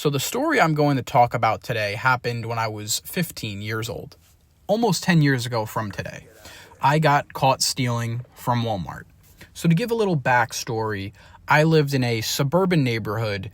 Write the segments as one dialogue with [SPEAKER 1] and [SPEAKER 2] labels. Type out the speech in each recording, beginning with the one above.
[SPEAKER 1] So the story I'm going to talk about today happened when I was 15 years old. Almost 10 years ago from today. I got caught stealing from Walmart. So to give a little backstory, I lived in a suburban neighborhood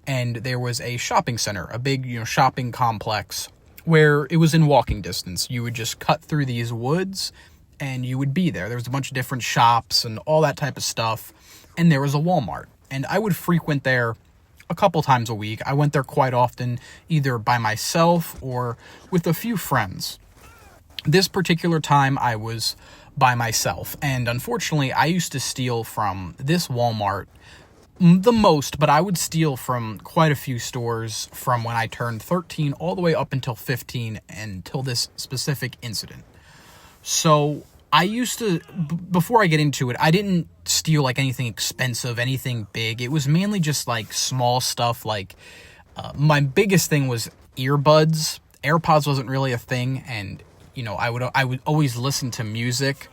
[SPEAKER 1] and there was a shopping center, a big, shopping complex where it was in walking distance. You would just cut through these woods and you would be there. There was a bunch of different shops and all that type of stuff. And there was a Walmart. And I would frequent there a couple times a week. I went there quite often, either by myself or with a few friends. This particular time I was by myself, and unfortunately I used to steal from this Walmart the most, but I would steal from quite a few stores from when I turned 13 all the way up until 15 until this specific incident. So I used to, before I get into it, I didn't steal like anything expensive, anything big. It was mainly just like small stuff. Like my biggest thing was earbuds. AirPods wasn't really a thing, and I would always listen to music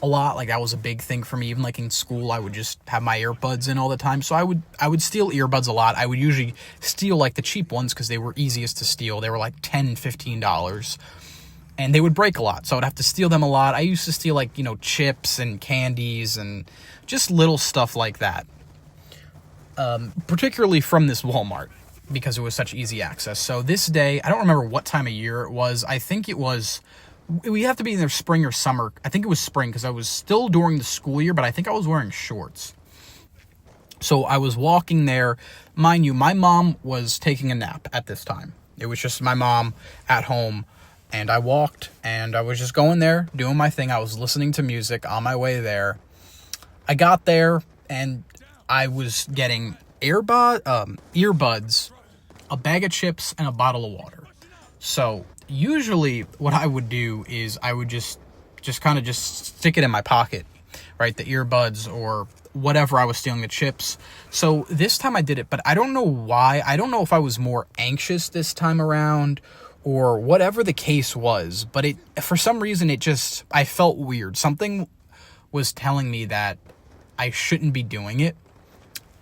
[SPEAKER 1] a lot. Like that was a big thing for me. Even like in school, I would just have my earbuds in all the time. So I would steal earbuds a lot. I would usually steal like the cheap ones because they were easiest to steal. They were like $10, $15. And they would break a lot, so I'd have to steal them a lot. I used to steal, like, chips and candies and just little stuff like that. Particularly from this Walmart, because it was such easy access. So this day, I don't remember what time of year it was. I think it was, we have to be in the spring or summer. I think it was spring, because I was still during the school year, but I think I was wearing shorts. So I was walking there. Mind you, my mom was taking a nap at this time. It was just my mom at home. And I walked, and I was just going there, doing my thing. I was listening to music on my way there. I got there, and I was getting earbuds, a bag of chips, and a bottle of water. So usually what I would do is I would just kind of stick it in my pocket, right? The earbuds or whatever I was stealing, the chips. So this time I did it, but I don't know why. I don't know if I was more anxious this time around or whatever the case was, but for some reason, I felt weird. Something was telling me that I shouldn't be doing it.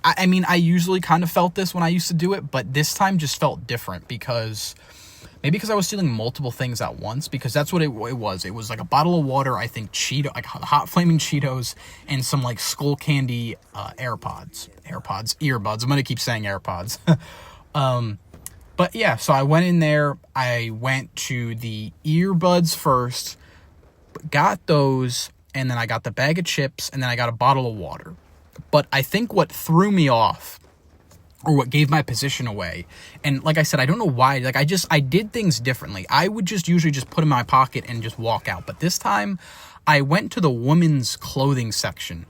[SPEAKER 1] I mean, I usually kind of felt this when I used to do it, but this time just felt different maybe because I was stealing multiple things at once, because that's what it was. It was like a bottle of water, I think like hot flaming Cheetos, and some like skull candy earbuds. I'm going to keep saying AirPods. But yeah, so I went in there, I went to the earbuds first, got those, and then I got the bag of chips, and then I got a bottle of water. But I think what threw me off, or what gave my position away, and like I said, I don't know why, like I did things differently. I would usually just put them in my pocket and just walk out. But this time, I went to the women's clothing section,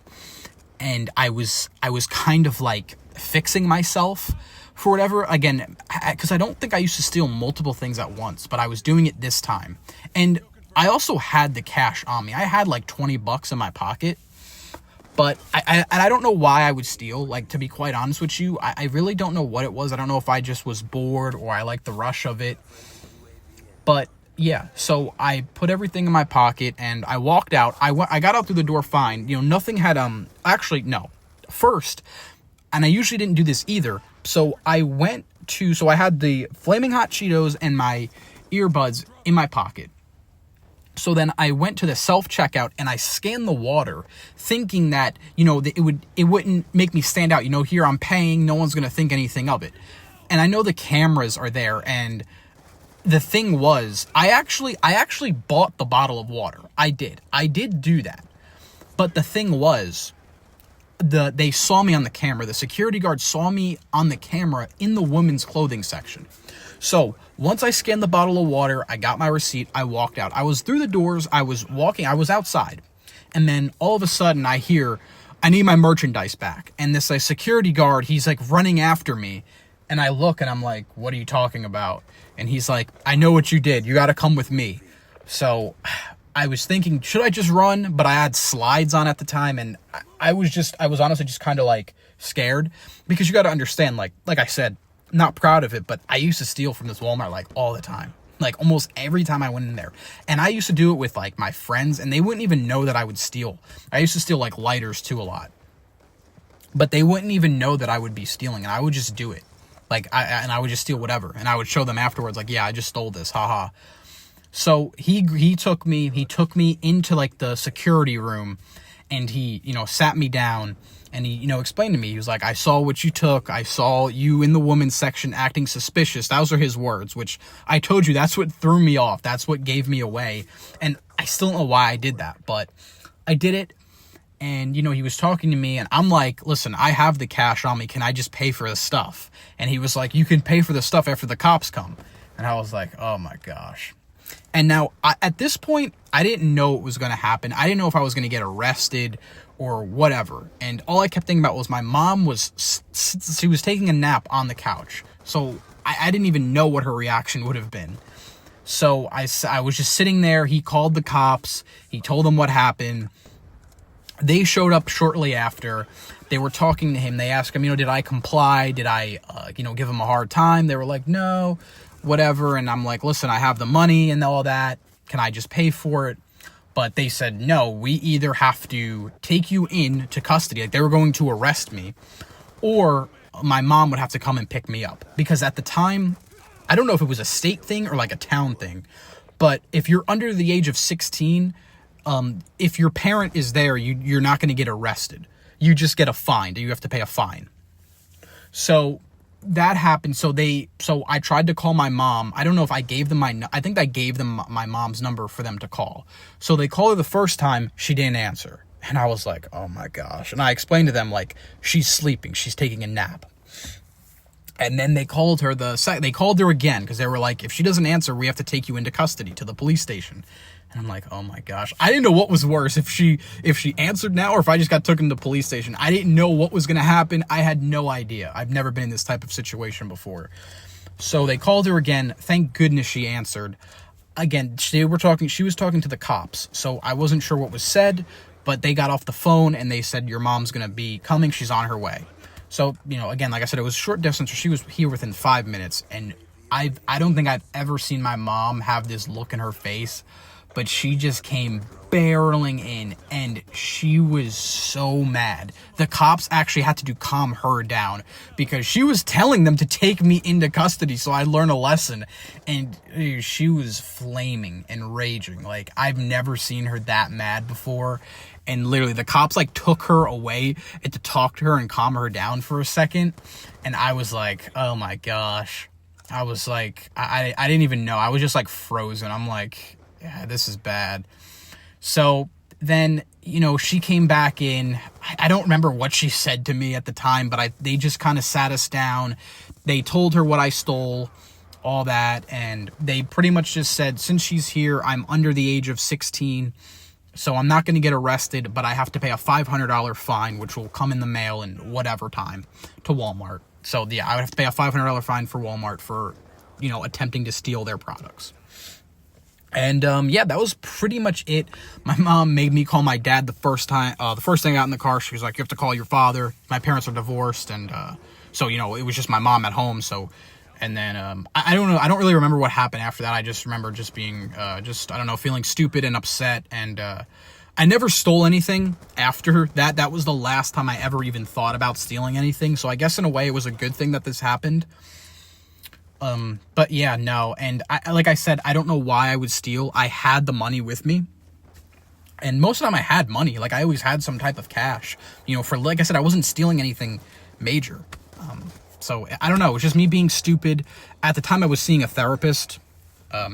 [SPEAKER 1] and I was kind of like fixing myself for whatever, again, because I don't think I used to steal multiple things at once, but I was doing it this time. And I also had the cash on me. I had like $20 in my pocket, but I don't know why I would steal. Like, to be quite honest with you, I really don't know what it was. I don't know if I just was bored or I liked the rush of it. But yeah, so I put everything in my pocket and I walked out. I got out through the door fine. Nothing had, actually, no. First, and I usually didn't do this either, so I had the Flaming Hot Cheetos and my earbuds in my pocket. So then I went to the self-checkout and I scanned the water, thinking that, it wouldn't make me stand out. Here I'm paying, no one's going to think anything of it. And I know the cameras are there, and the thing was, I actually bought the bottle of water. I did do that. But the thing was, they saw me on the camera. The security guard saw me on the camera in the women's clothing section. So once I scanned the bottle of water, I got my receipt, I walked out. I was through the doors, I was outside. And then all of a sudden I hear, I need my merchandise back. And this security guard, he's like running after me. And I look and I'm like, what are you talking about? And he's like, I know what you did. You got to come with me. So I was thinking, should I just run? But I had slides on at the time, and I was honestly just kind of like scared, because you got to understand, like I said, not proud of it, but I used to steal from this Walmart like all the time, like almost every time I went in there. And I used to do it with like my friends, and they wouldn't even know that I would steal. I used to steal like lighters too a lot, but they wouldn't even know that I would be stealing, and I would just do it. Like, and I would just steal whatever. And I would show them afterwards, like, yeah, I just stole this, haha. So he took me into like the security room, and he, sat me down, and he, explained to me. He was like, I saw what you took. I saw you in the women's section acting suspicious. Those are his words, which I told you, that's what threw me off. That's what gave me away. And I still don't know why I did that, but I did it. And, he was talking to me, and I'm like, listen, I have the cash on me. Can I just pay for the stuff? And he was like, you can pay for the stuff after the cops come. And I was like, oh my gosh. And now, at this point, I didn't know what was going to happen. I didn't know if I was going to get arrested or whatever. And all I kept thinking about was my mom she was taking a nap on the couch. So I didn't even know what her reaction would have been. So I was just sitting there. He called the cops. He told them what happened. They showed up shortly after. They were talking to him. They asked him, did I comply? Did I, give him a hard time? They were like, no, whatever. And I'm like, listen, I have the money and all that. Can I just pay for it? But they said, no, we either have to take you into custody. Like, they were going to arrest me, or my mom would have to come and pick me up. Because at the time, I don't know if it was a state thing or like a town thing, but if you're under the age of 16, if your parent is there, you're not going to get arrested. You just get a fine. You have to pay a fine. So that happened. So I tried to call my mom. I don't know if I gave them I think I gave them my mom's number for them to call. So they called her the first time. She didn't answer. And I was like, oh my gosh. And I explained to them, like, she's sleeping. She's taking a nap. And then they called her they called her again, because they were like, if she doesn't answer, we have to take you into custody to the police station. And I'm like, oh my gosh. I didn't know what was worse, if she answered now or if I just got taken to the police station. I didn't know what was going to happen. I had no idea. I've never been in this type of situation before. So they called her again. Thank goodness she answered. Again, she was talking to the cops. So I wasn't sure what was said, but they got off the phone and they said, your mom's going to be coming. She's on her way. So, again, like I said, it was a short distance. So she was here within 5 minutes. And I don't think I've ever seen my mom have this look in her face. But she just came barreling in, and she was so mad. The cops actually had to calm her down, because she was telling them to take me into custody so I learn a lesson. And she was flaming and raging. Like, I've never seen her that mad before. And literally, the cops, like, took her away and to talk to her and calm her down for a second. And I was like, oh my gosh. I was like, I didn't even know. I was just, like, frozen. I'm like, yeah, this is bad. So then, she came back in. I don't remember what she said to me at the time, but they just kind of sat us down. They told her what I stole, all that, and they pretty much just said, since she's here, I'm under the age of 16, so I'm not going to get arrested, but I have to pay a $500 fine, which will come in the mail in whatever time, to Walmart. So, yeah, I would have to pay a $500 fine for Walmart for, attempting to steal their products. And, yeah, that was pretty much it. My mom made me call my dad the first thing I got in the car. She was like, you have to call your father. My parents are divorced. And, so, it was just my mom at home. So, and then, I don't know. I don't really remember what happened after that. I just remember just being, feeling stupid and upset. And, I never stole anything after that. That was the last time I ever even thought about stealing anything. So I guess in a way it was a good thing that this happened. But yeah, no. And like I said, I don't know why I would steal. I had the money with me, and most of the time I had money. Like, I always had some type of cash, like I said, I wasn't stealing anything major. So I don't know. It was just me being stupid. At the time I was seeing a therapist,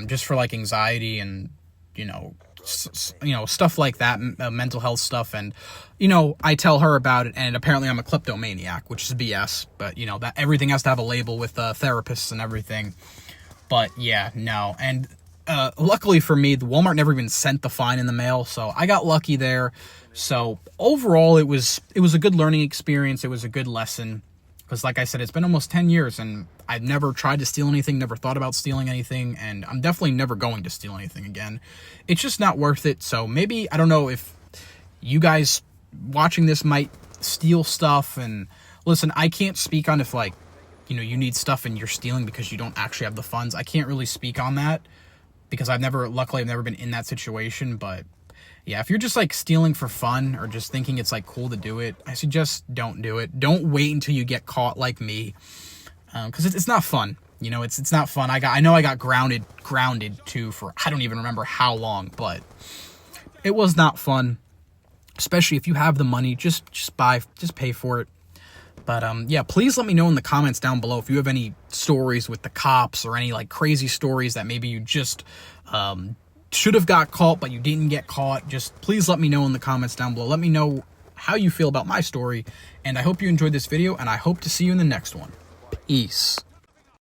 [SPEAKER 1] just for like anxiety and, stuff like that, mental health stuff. And, I tell her about it, and apparently I'm a kleptomaniac, which is BS, but that everything has to have a label with therapists and everything. But yeah, no. And, luckily for me, the Walmart never even sent the fine in the mail. So I got lucky there. So overall, it was a good learning experience. It was a good lesson. Because like I said, it's been almost 10 years and I've never tried to steal anything, never thought about stealing anything, and I'm definitely never going to steal anything again. It's just not worth it. So maybe, I don't know if you guys watching this might steal stuff. And listen, I can't speak on if you need stuff and you're stealing because you don't actually have the funds. I can't really speak on that because luckily I've never been in that situation. But yeah, if you're just stealing for fun or just thinking it's cool to do it, I suggest don't do it. Don't wait until you get caught like me. because it's not fun. You know, it's not fun. I know I got grounded too for I don't even remember how long, but it was not fun. Especially if you have the money, just pay for it. But yeah, please let me know in the comments down below if you have any stories with the cops or any like crazy stories that maybe you just should have got caught but you didn't get caught. Just please let me know in the comments down below. Let me know how you feel about my story, and I hope you enjoyed this video, and I hope to see you in the next one. Peace.